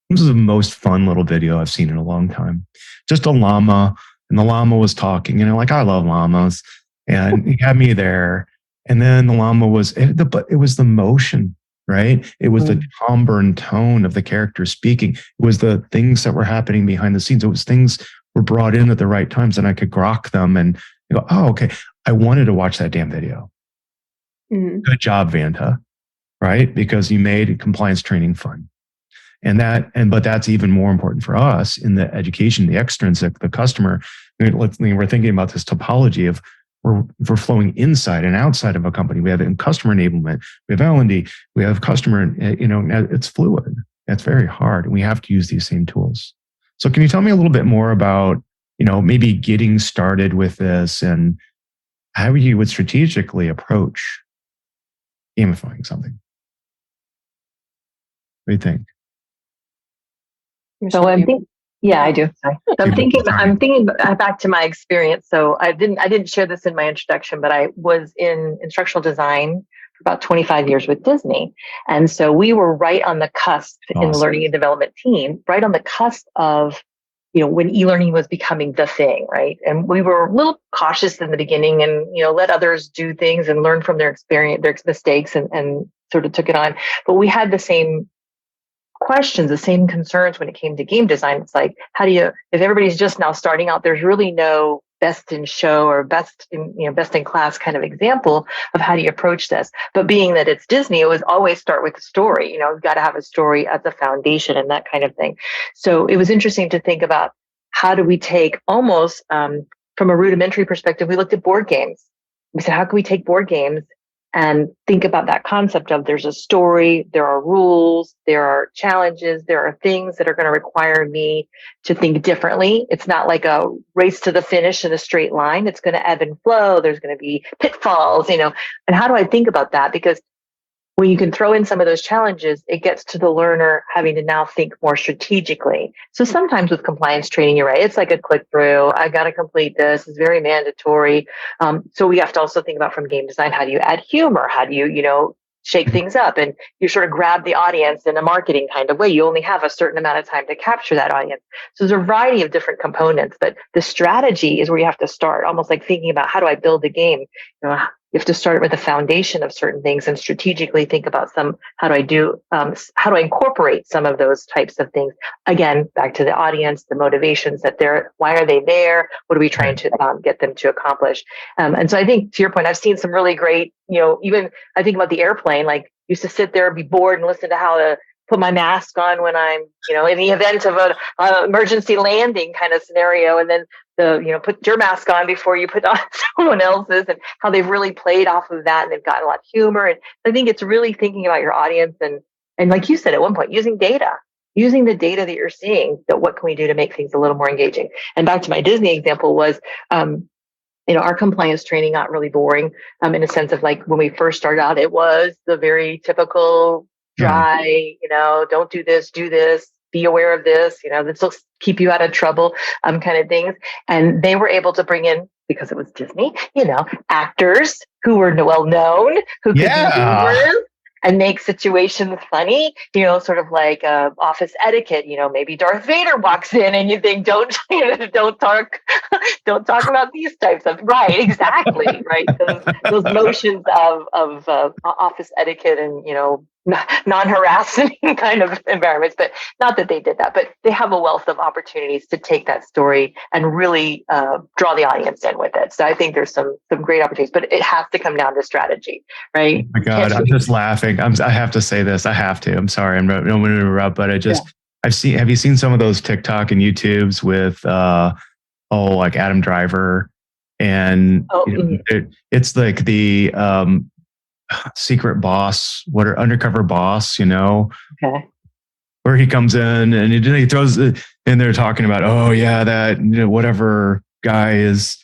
S2: this is the most fun little video I've seen in a long time. Just a llama, and the llama was talking, like, I love llamas. And he had me there. And then the llama was, but it was the motion, right? It was the timbre and tone of the character speaking. It was the things that were happening behind the scenes. It was things were brought in at the right times and I could grok them and go, oh, okay. I wanted to watch that damn video. Good job, Vanta, right? Because you made compliance training fun. But that's even more important for us in the education, the extrinsic, the customer. We're thinking about this topology of we're flowing inside and outside of a company. We have customer enablement, we have L&D, we have customer, it's fluid. It's very hard. And we have to use these same tools. So can you tell me a little bit more about, maybe getting started with this and how you would strategically approach gamifying something? What do you think?
S4: So I think, yeah, I do. Sorry. So I'm thinking back to my experience. So I didn't share this in my introduction, but I was in instructional design for about 25 years with Disney. And so we were right on the cusp in the learning and development team, right on the cusp of, when e-learning was becoming the thing, right? And we were a little cautious in the beginning and, let others do things and learn from their experience, their mistakes and sort of took it on. But we had the same questions, the same concerns when it came to game design. It's like, if everybody's just now starting out, there's really no best in show or best in class kind of example of how do you approach this. But being that it's Disney, it was always start with the story. You've got to have a story as a foundation and that kind of thing. So it was interesting to think about how do we take almost from a rudimentary perspective, we looked at board games. We said, how can we take board games and think about that concept of there's a story, there are rules, there are challenges, there are things that are going to require me to think differently. It's not like a race to the finish in a straight line. It's going to ebb and flow. There's going to be pitfalls, and how do I think about that? Because when you can throw in some of those challenges, it gets to the learner having to now think more strategically. So sometimes with compliance training, you're right. It's like a click through. I got to complete this. It's very mandatory. So we have to also think about from game design, how do you add humor? How do you, shake things up? And you sort of grab the audience in a marketing kind of way. You only have a certain amount of time to capture that audience. So there's a variety of different components, but the strategy is where you have to start, almost like thinking about how do I build a game? You have to start with the foundation of certain things and strategically think about how do I incorporate some of those types of things? Again, back to the audience, the motivations why are they there? What are we trying to get them to accomplish? And so I think to your point, I've seen some really great, even I think about the airplane, like used to sit there, be bored and listen to how to put my mask on when I'm, in the event of an emergency landing kind of scenario. And then put your mask on before you put on someone else's, and how they've really played off of that. And they've gotten a lot of humor. And I think it's really thinking about your audience. And like you said, at one point, using the data that you're seeing, that what can we do to make things a little more engaging? And back to my Disney example was, our compliance training got really boring in a sense of like when we first started out, it was the very typical dry, don't do this, be aware of this, this will keep you out of trouble, kind of things. And they were able to bring in, because it was Disney, actors who were well known, who could be humorous and make situations funny, sort of like office etiquette. Maybe Darth Vader walks in and you think, don't talk about these types of, right, exactly, right. Those notions of office etiquette and, non-harassing kind of environments, but not that they did that, but they have a wealth of opportunities to take that story and really draw the audience in with it. So I think there's some great opportunities, but it has to come down to strategy, right?
S2: Oh my God, I'm just laughing. I have to say this. I have to. I'm sorry. I'm not going to interrupt, but have you seen some of those TikTok and YouTubes with like Adam Driver and it's like the secret boss, undercover boss,
S4: Okay.
S2: where he comes in and he throws it in there talking about, oh yeah, that whatever guy he's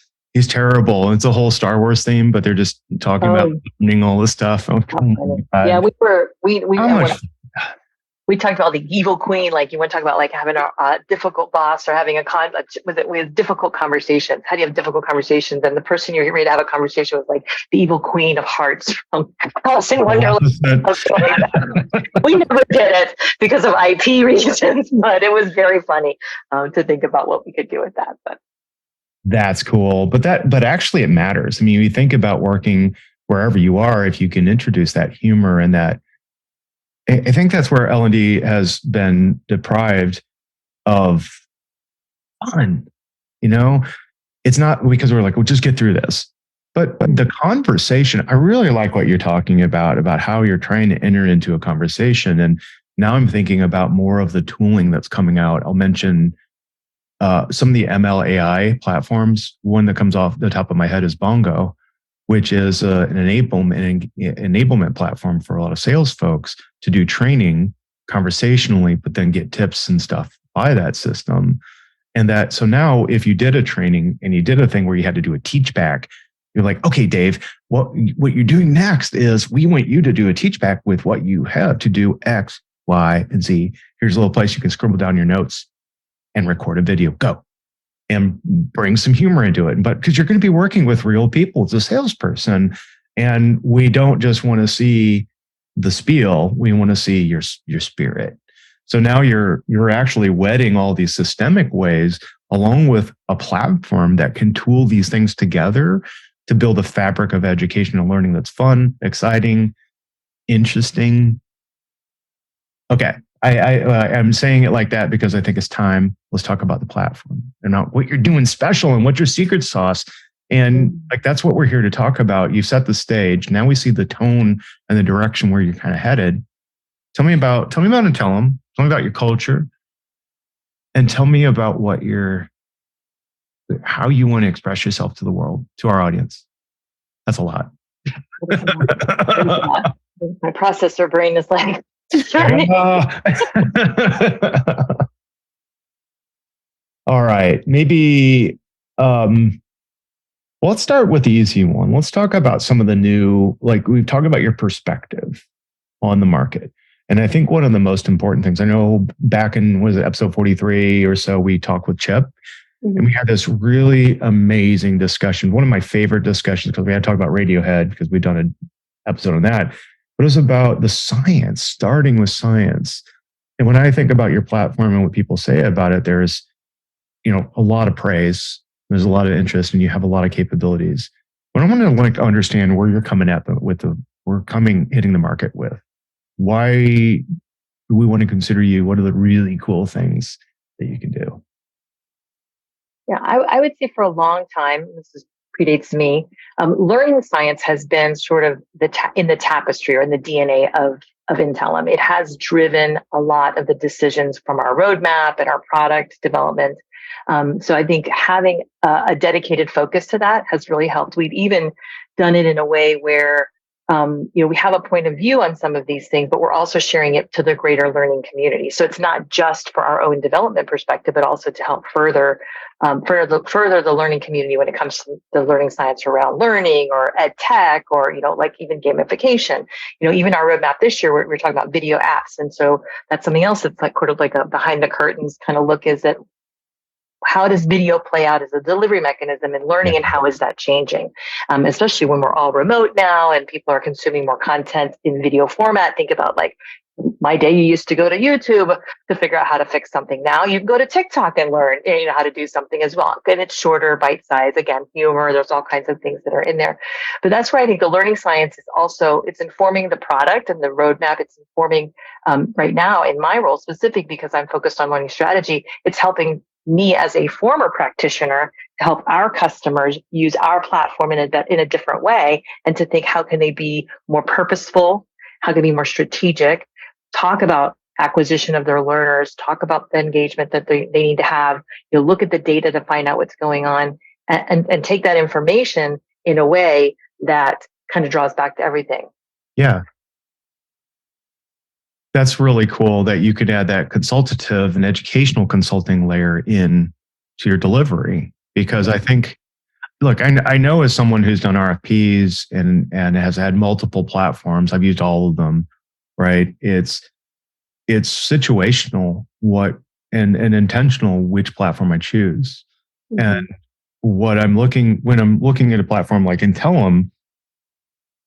S2: terrible. And it's a whole Star Wars theme, but they're just talking about learning all this stuff. Oh,
S4: yeah, we talked about the evil queen. Like you want to talk about like having a difficult boss or having with difficult conversations. How do you have difficult conversations? And the person you're ready to have a conversation with, like the evil queen of hearts from Alice in Wonderland. We never did it because of IP reasons, but it was very funny to think about what we could do with that. But
S2: that's cool. But actually it matters. I mean, you think about working wherever you are, if you can introduce that humor and that. I think that's where L&D has been deprived of fun. It's not because we're like, we'll just get through this. But the conversation, I really like what you're talking about how you're trying to enter into a conversation. And now I'm thinking about more of the tooling that's coming out. I'll mention some of the ML AI platforms. One that comes off the top of my head is Bongo, which is an enablement platform for a lot of sales folks to do training conversationally, but then get tips and stuff by that system. And so now if you did a training and you did a thing where you had to do a teach back, you're like, okay, Dave, what you're doing next is we want you to do a teach back with what you have to do X, Y, and Z. Here's a little place you can scribble down your notes and record a video. Go. And bring some humor into it. But because you're going to be working with real people as a salesperson, and we don't just want to see the spiel, we want to see your spirit. So now you're actually wedding all these systemic ways along with a platform that can tool these things together to build a fabric of education and learning that's fun, exciting, interesting. Okay. I'm saying it like that because I think it's time. Let's talk about the platform and what you're doing special and what's your secret sauce. And like, that's what we're here to talk about. You set the stage. Now we see the tone and the direction where you're kind of headed. Tell me about Intellum. Tell me about your culture, and tell me about how you want to express yourself to the world, to our audience. That's a lot.
S4: My processor brain is like,
S2: all right, maybe let's start with the easy one. Let's talk about some of the new, like we've talked about your perspective on the market. And I think one of the most important things, I know back in, episode 43 or so, we talked with Chip, and we had this really amazing discussion. One of my favorite discussions, because we had to talk about Radiohead, because we've done an episode on that. But it was about the science, starting with science. And when I think about your platform and what people say about it, there's, a lot of praise. There's a lot of interest, and you have a lot of capabilities. But I want to understand where you're coming at hitting the market with. Why do we want to consider you? What are the really cool things that you can do?
S4: Yeah, I would say for a long time, predates me, learning science has been sort of in the tapestry or in the DNA of Intellum. It has driven a lot of the decisions from our roadmap and our product development. So I think having a dedicated focus to that has really helped. We've even done it in a way where we have a point of view on some of these things, but we're also sharing it to the greater learning community. So it's not just for our own development perspective, but also to help further the learning community when it comes to the learning science around learning or ed tech or, like even gamification. Even our roadmap this year, we're talking about video apps. And so that's something else that's like sort of like a behind the curtains kind of look, is that how does video play out as a delivery mechanism in learning, and how is that changing? Especially when we're all remote now and people are consuming more content in video format. Think about like my day, you used to go to YouTube to figure out how to fix something. Now you can go to TikTok and learn how to do something as well. And it's shorter, bite size, again, humor, there's all kinds of things that are in there. But that's where I think the learning science is also, it's informing the product and the roadmap. It's informing right now in my role specific, because I'm focused on learning strategy. It's helping me as a former practitioner to help our customers use our platform in a different way, and to think, how can they be more purposeful? How can they be more strategic? Talk about acquisition of their learners, talk about the engagement that they need to have, look at the data to find out what's going on, and take that information in a way that kind of draws back to everything.
S2: Yeah. That's really cool that you could add that consultative and educational consulting layer in to your delivery. Because I think, look, I know as someone who's done RFPs and has had multiple platforms, I've used all of them, right? It's situational and intentional which platform I choose. Mm-hmm. And when I'm looking at a platform like Intellum,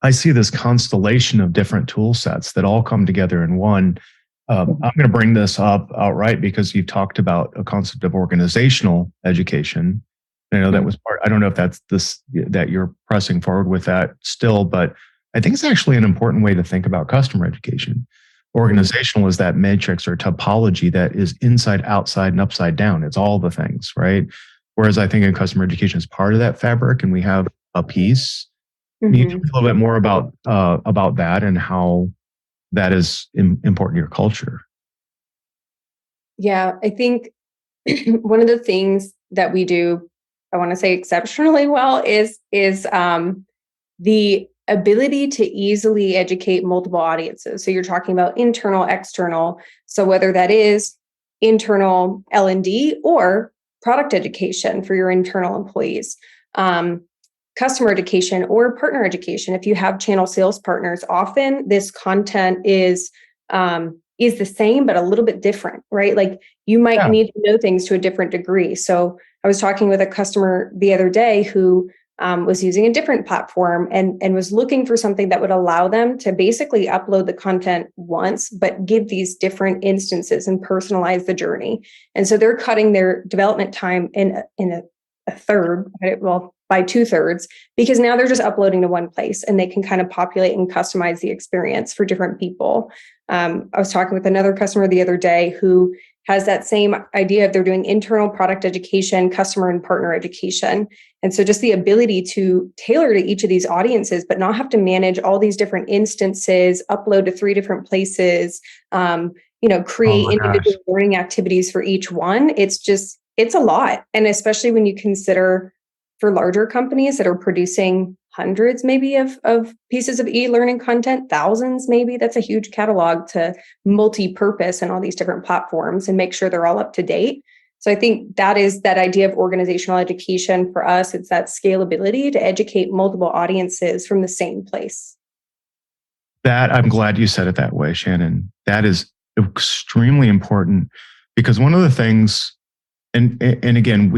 S2: I see this constellation of different tool sets that all come together in one. I'm going to bring this up outright because you've talked about a concept of organizational education. I know that was part. I don't know if that's that you're pressing forward with that still, but I think it's actually an important way to think about customer education. Organizational is that matrix or topology that is inside, outside, and upside down. It's all the things, right? Whereas I think in customer education is part of that fabric, and we have a piece. Mm-hmm. Can you talk a little bit more about that and how that is important to your culture?
S3: Yeah, I think one of the things that we do, I want to say exceptionally well, is the ability to easily educate multiple audiences. So you're talking about internal, external. So whether that is internal L&D or product education for your internal employees, customer education or partner education. If you have channel sales partners, often this content is the same, but a little bit different, right? Like you might need to know things to a different degree. So I was talking with a customer the other day who was using a different platform and was looking for something that would allow them to basically upload the content once, but give these different instances and personalize the journey. And so they're cutting their development time in a third, well, by 2/3, because now they're just uploading to one place and they can kind of populate and customize the experience for different people. I was talking with another customer the other day who has that same idea of they're doing internal product education, customer and partner education. And so just the ability to tailor to each of these audiences, but not have to manage all these different instances, upload to 3 different places, create individual learning activities for each one. It's a lot. And especially when you consider for larger companies that are producing hundreds maybe of pieces of e-learning content, thousands maybe, that's a huge catalog to multi-purpose and all these different platforms and make sure they're all up to date. So I think that is that idea of organizational education for us. It's that scalability to educate multiple audiences from the same place.
S2: That I'm glad you said it that way, Shannon. That is extremely important because one of the things, and again,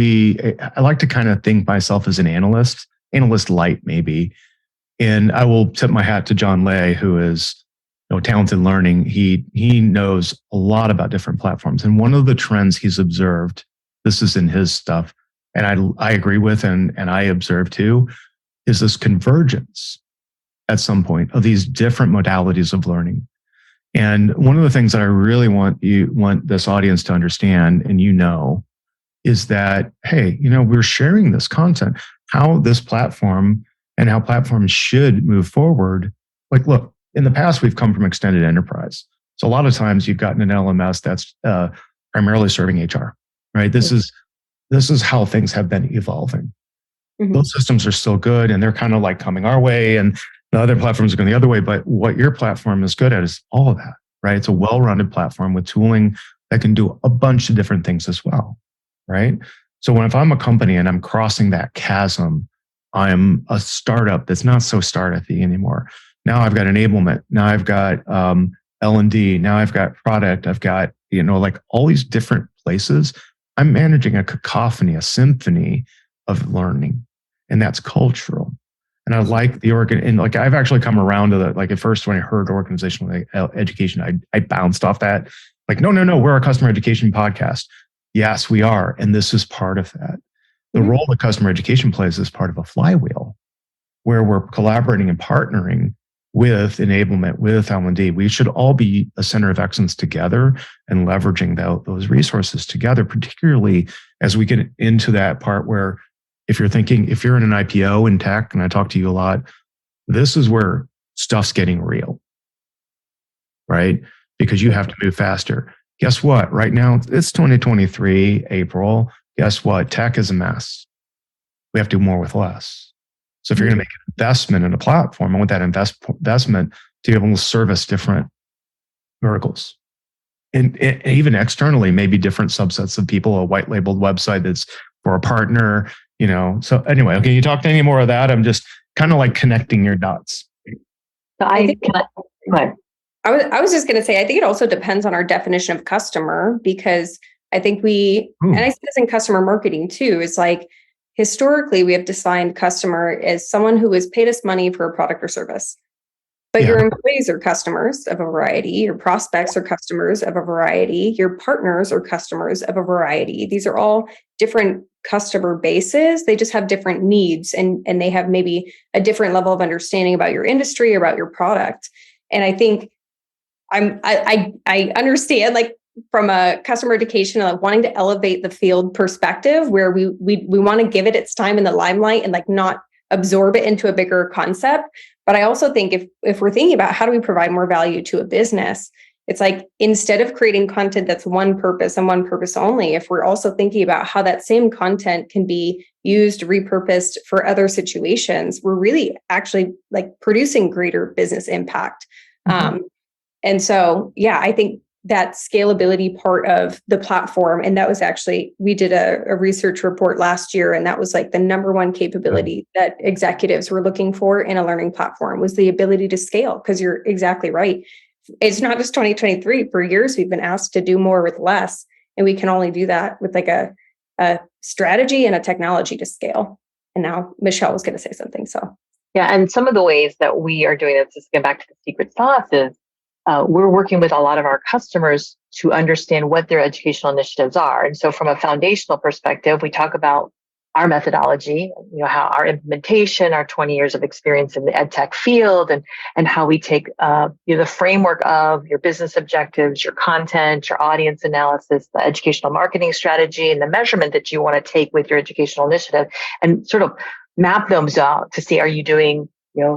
S2: I like to kind of think myself as an analyst light maybe. And I will tip my hat to John Lay, who is talented learning. He knows a lot about different platforms. And one of the trends he's observed, this is in his stuff, and I agree with and I observe too, is this convergence at some point of these different modalities of learning. And one of the things that I really want this audience to understand, and is that, hey, we're sharing this content, how this platform and how platforms should move forward. Like, look, in the past, we've come from extended enterprise. So a lot of times you've gotten an LMS that's primarily serving HR, right? This is how things have been evolving. Mm-hmm. Those systems are still good and they're kind of like coming our way and the other platforms are going the other way. But what your platform is good at is all of that, right? It's a well-rounded platform with tooling that can do a bunch of different things as well. Right? So if I'm a company and I'm crossing that chasm, I'm a startup that's not so startup-y anymore. Now I've got enablement. Now I've got L&D. Now I've got product. I've got, like all these different places. I'm managing a cacophony, a symphony of learning. And that's cultural. And I like and like I've actually come around to that. Like at first when I heard organizational education, I bounced off that. Like, no, we're a customer education podcast. Yes, we are. And this is part of that. The role that customer education plays is part of a flywheel where we're collaborating and partnering with enablement, with L&D. We should all be a center of excellence together and leveraging those resources together, particularly as we get into that part where if you're in an IPO in tech, and I talk to you a lot, this is where stuff's getting real, right? Because you have to move faster. Guess what? Right now, it's 2023, April. Guess what? Tech is a mess. We have to do more with less. So if you're going to make an investment in a platform, I want that investment to be able to service different verticals. And even externally, maybe different subsets of people, a white labeled website that's for a partner, So anyway, okay, you talk to any more of that? I'm just kind of like connecting your dots.
S4: So
S3: I was just going to say, I think it also depends on our definition of customer, because I think and I see this in customer marketing too. It's like, historically, we have defined customer as someone who has paid us money for a product or service. But your employees are customers of a variety. Your prospects are customers of a variety. Your partners are customers of a variety. These are all different customer bases. They just have different needs, and they have maybe a different level of understanding about your industry or about your product. And I think I understand, like, from a customer education, like wanting to elevate the field perspective, where we want to give it its time in the limelight and like not absorb it into a bigger concept. But I also think if we're thinking about how do we provide more value to a business, it's like, instead of creating content that's one purpose and one purpose only, if we're also thinking about how that same content can be used, repurposed for other situations, we're really actually like producing greater business impact. And so, yeah, I think that scalability part of the platform, and that was actually, we did a research report last year, and that was like the number one capability that executives were looking for in a learning platform, was the ability to scale. Because you're exactly right. It's not just 2023. For years, we've been asked to do more with less, and we can only do that with like a strategy and a technology to scale. And now Michelle was going to say something. So
S4: yeah, and some of the ways that we are doing this, just get back to the secret sauce, is we're working with a lot of our customers to understand what their educational initiatives are. And so from a foundational perspective, we talk about our methodology, how our implementation, our 20 years of experience in the ed tech field, and how we take the framework of your business objectives, your content, your audience analysis, the educational marketing strategy, and the measurement that you want to take with your educational initiative, and sort of map those out to see, are you doing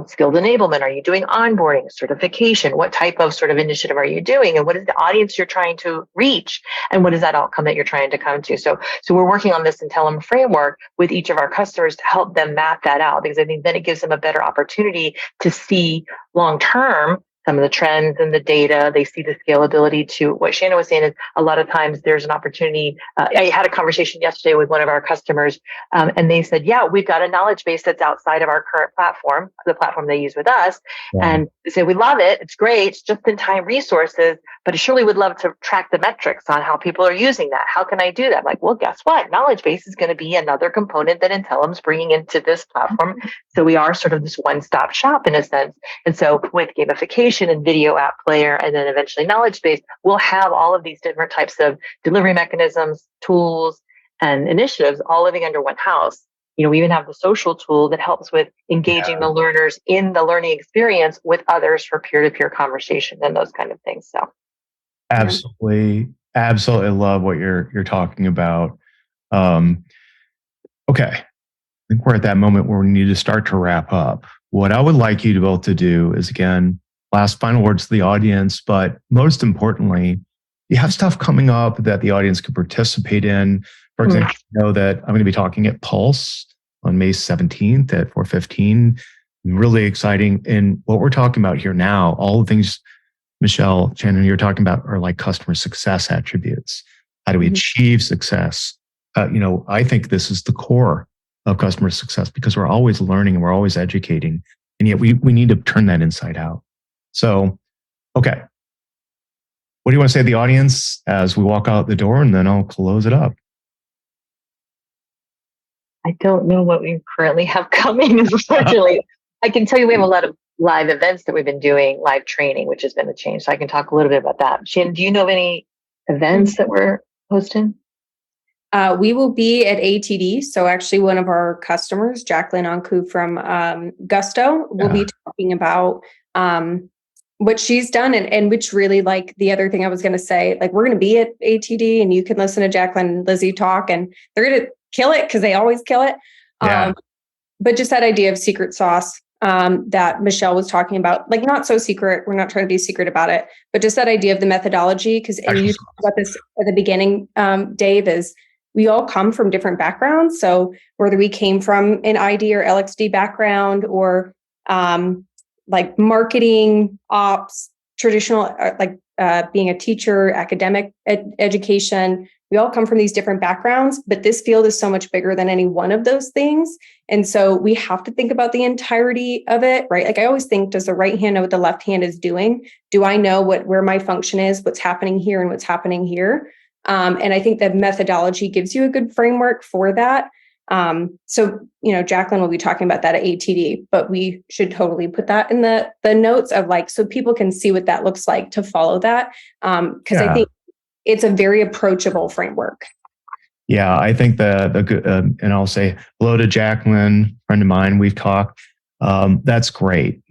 S4: skilled enablement? Are you doing onboarding, certification? What type of sort of initiative are you doing? And what is the audience you're trying to reach? And what is that outcome that you're trying to come to? So we're working on this Intellum framework with each of our customers to help them map that out, because I think then it gives them a better opportunity to see long-term some of the trends and the data. They see the scalability to what Shannon was saying is a lot of times there's an opportunity. I had a conversation yesterday with one of our customers, and they said, yeah, we've got a knowledge base that's outside of our current platform, the platform they use with us. Yeah. And they say, we love it. It's great. It's just in time resources, but I surely would love to track the metrics on how people are using that. How can I do that? I'm like, well, guess what? Knowledge base is going to be another component that Intellum's bringing into this platform. So we are sort of this one-stop shop in a sense. And so with gamification and video app player, and then eventually knowledge base, we'll have all of these different types of delivery mechanisms, tools, and initiatives all living under one house. We even have the social tool that helps with engaging the learners in the learning experience with others for peer-to-peer conversation and those kind of things. So
S2: absolutely love what you're talking about. Okay. I think we're at that moment where we need to start to wrap up. What I would like you to both to do is, again, last final words to the audience, but most importantly, you have stuff coming up that the audience could participate in. For example, know that I'm going to be talking at Pulse on May 17th at 4:15. Really exciting. And what we're talking about here now, all the things, Michelle, Shannon, you're talking about are like customer success attributes. How do we achieve success? I think this is the core of customer success, because we're always learning and we're always educating. And yet we need to turn that inside out. So, okay. What do you want to say to the audience as we walk out the door, and then I'll close it up?
S4: I don't know what we currently have coming, unfortunately. I can tell you we have a lot of live events that we've been doing, live training, which has been a change. So I can talk a little bit about that. Shannon, do you know of any events that we're hosting?
S3: We will be at ATD. So actually one of our customers, Jacqueline Anku from Gusto, will be talking about what she's done, and which really, like, the other thing I was going to say, like, we're going to be at ATD and you can listen to Jacqueline and Lizzie talk, and they're going to kill it because they always kill it. Yeah. But just that idea of secret sauce that Michelle was talking about, like, not so secret. We're not trying to be secret about it, but just that idea of the methodology. Because, and you talked about this at the beginning, Dave, is we all come from different backgrounds. So whether we came from an ID or LXD background, or like marketing, ops, traditional, like being a teacher, academic education. We all come from these different backgrounds, but this field is so much bigger than any one of those things. And so we have to think about the entirety of it, right? Like I always think, does the right hand know what the left hand is doing? Do I know where my function is, what's happening here and what's happening here? And I think that methodology gives you a good framework for that. So, Jacqueline will be talking about that at ATD, but we should totally put that in the notes of so people can see what that looks like to follow that. Because I think it's a very approachable framework.
S2: Yeah, I think and I'll say hello to Jacqueline, friend of mine. We've talked. That's great.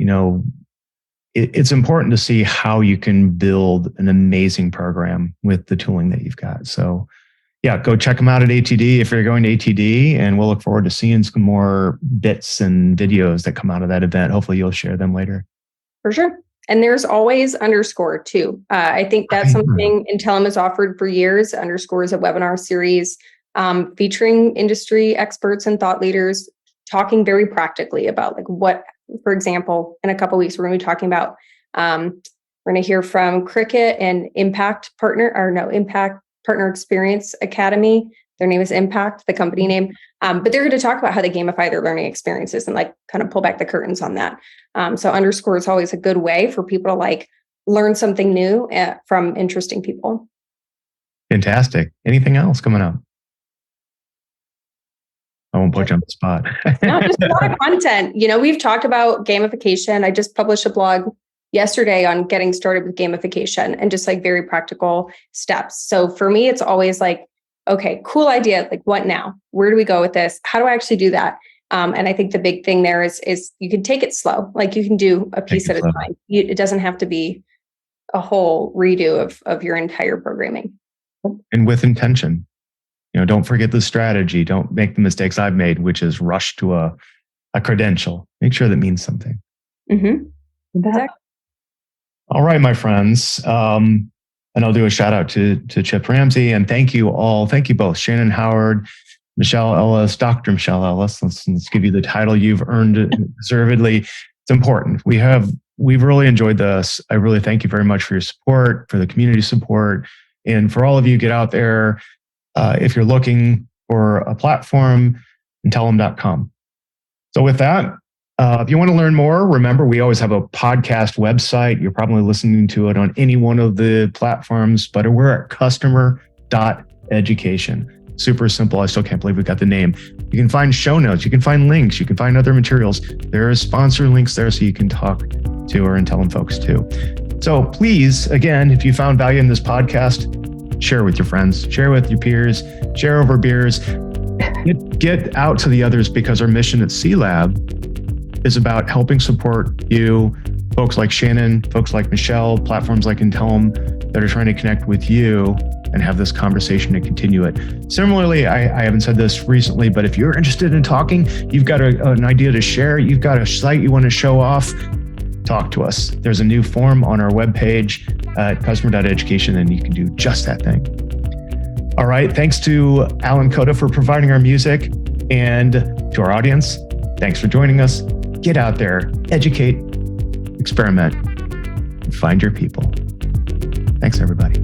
S2: It's important to see how you can build an amazing program with the tooling that you've got. So, yeah, go check them out at ATD if you're going to ATD, and we'll look forward to seeing some more bits and videos that come out of that event. Hopefully, you'll share them later.
S3: For sure. And there's always Underscore too. I think that's something Intellum has offered for years. Underscore is a webinar series featuring industry experts and thought leaders talking very practically about what, for example, in a couple of weeks, we're going to be talking about, we're going to hear from Cricket and Impact Partner Experience Academy. Their name is Impact, the company name. But they're going to talk about how they gamify their learning experiences and kind of pull back the curtains on that. So Underscore is always a good way for people to learn something new from interesting people.
S2: Fantastic. Anything else coming up? I won't put you on the spot.
S3: No, just a lot of content. We've talked about gamification. I just published a blog yesterday on getting started with gamification and just very practical steps. So for me, it's always okay, cool idea. What now? Where do we go with this? How do I actually do that? And I think the big thing there is you can take it slow. You can do a piece at a time. It doesn't have to be a whole redo of your entire programming.
S2: And with intention. Don't forget the strategy. Don't make the mistakes I've made, which is rush to a credential. Make sure that means something.
S3: Mm-hmm.
S4: Exactly.
S2: All right, my friends. And I'll do a shout out to Chip Ramsey. And thank you all. Thank you both, Shannon Howard, Michelle Ellis, Dr. Michelle Ellis. Let's give you the title you've earned deservedly. It's important. We've really enjoyed this. I really thank you very much for your support, for the community support, and for all of you. Get out there. If you're looking for a platform, Intellum.com. So with that, if you want to learn more, remember, we always have a podcast website. You're probably listening to it on any one of the platforms, but we're at customer.education. Super simple. I still can't believe we got the name. You can find show notes. You can find links. You can find other materials. There are sponsor links there so you can talk to our Intellum folks too. So please, again, if you found value in this podcast, share with your friends, share with your peers, share over beers, get out to the others, because our mission at CELab is about helping support you, folks like Shannon, folks like Michelle, platforms like Intellum that are trying to connect with you and have this conversation and continue it. Similarly, I haven't said this recently, but if you're interested in talking, you've got an idea to share, you've got a site you want to show off, talk to us. There's a new form on our webpage at customer.education, and you can do just that thing. All right. Thanks to Alan Coda for providing our music, and to our audience, thanks for joining us. Get out there, educate, experiment, and find your people. Thanks, everybody.